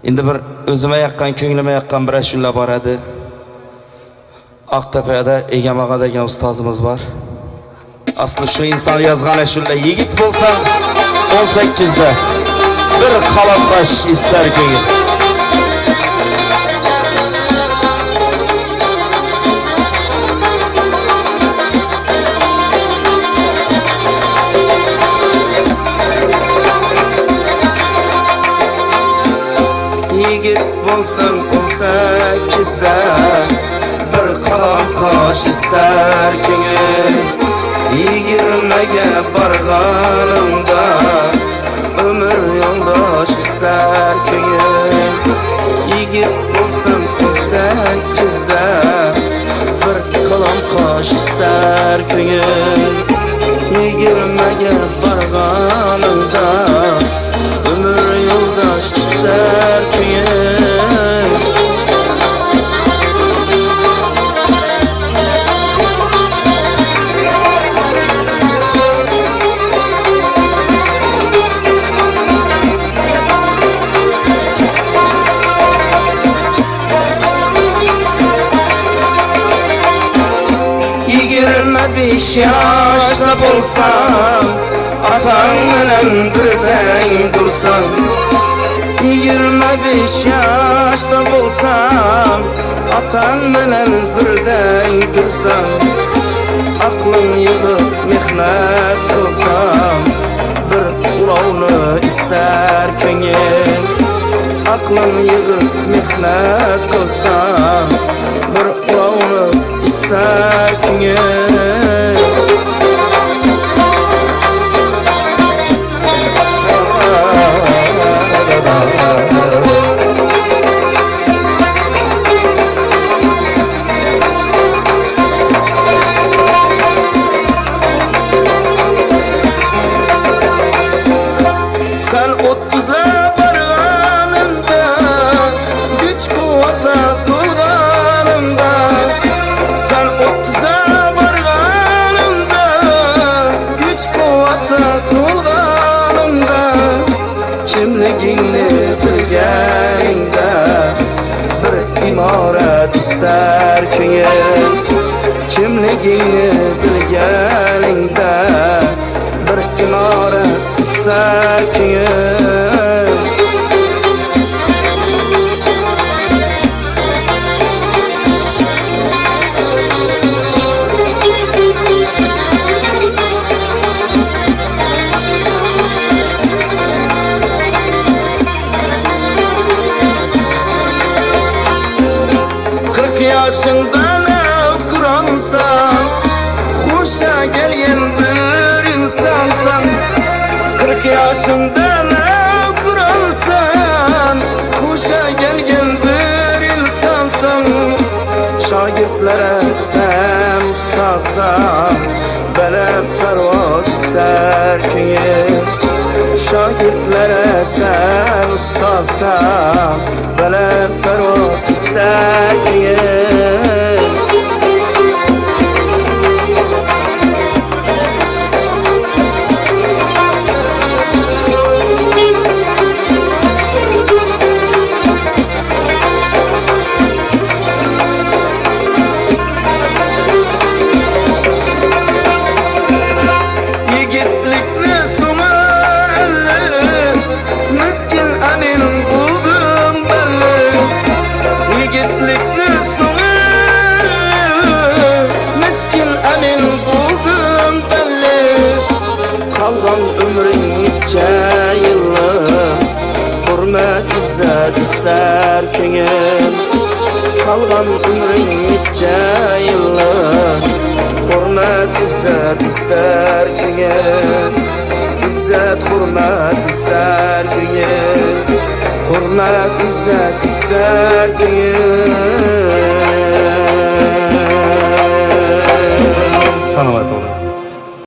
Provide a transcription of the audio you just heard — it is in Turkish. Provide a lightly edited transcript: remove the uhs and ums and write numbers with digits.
Endi bir o'zimga yoqqan, ko'nglimga yoqqan bir ashula bor edi. Aqtepada Egamag'a degan ustozimiz bor. Asli shu inson yozgan ashula yigit bo'lsa 18da bir qalamqash istar ko'ngil. Yigit bo'lsam 18da bir qalamqash istar ko'ngil. 20ga borganimda ömür yoldaş ister ko'ngil. Yigit bo'lsam 18da bir qalamqash istar ko'ngil. 20ga borganimda ömür yoldaş ister ko'ngil. Beş yaşta bulsam atan bilen birden dursam. 25 yaşta bulsam atan bilen birden dursam. Aklım yığıp mehnet kılsam bir ulovni ister ko'ngil. Aklım yığıp mehnet kılsam bir ulovni ister ko'ngil. Sen 30'a varganında güç kuvvete dolganında. Sen 30'a varganında güç kuvvete dolganında. Kimligingni bilganingda bir imorat ister ko'ngil. Kimligingni bilganingda bir imorat ister ko'ngil. Yaşından kuransan, hoşa gelgen bir insansan. 40 yaşından kuransan, hoşa gelgen bir insansan. Şagirdlere sen ustasan, belem pervaz ister ko'ngil. Şagirdlere sen ustasan, belem pervaz ister ko'ngil. Kalgan ömrün nice yıllar, hürmet izzet ister ko'ngil. Kalgan ömrün nice yıllar, hürmet izzet ister ko'ngil. İzzet hürmet ister ko'ngil. Hürmet izzet ister ko'ngil. Salavat olun.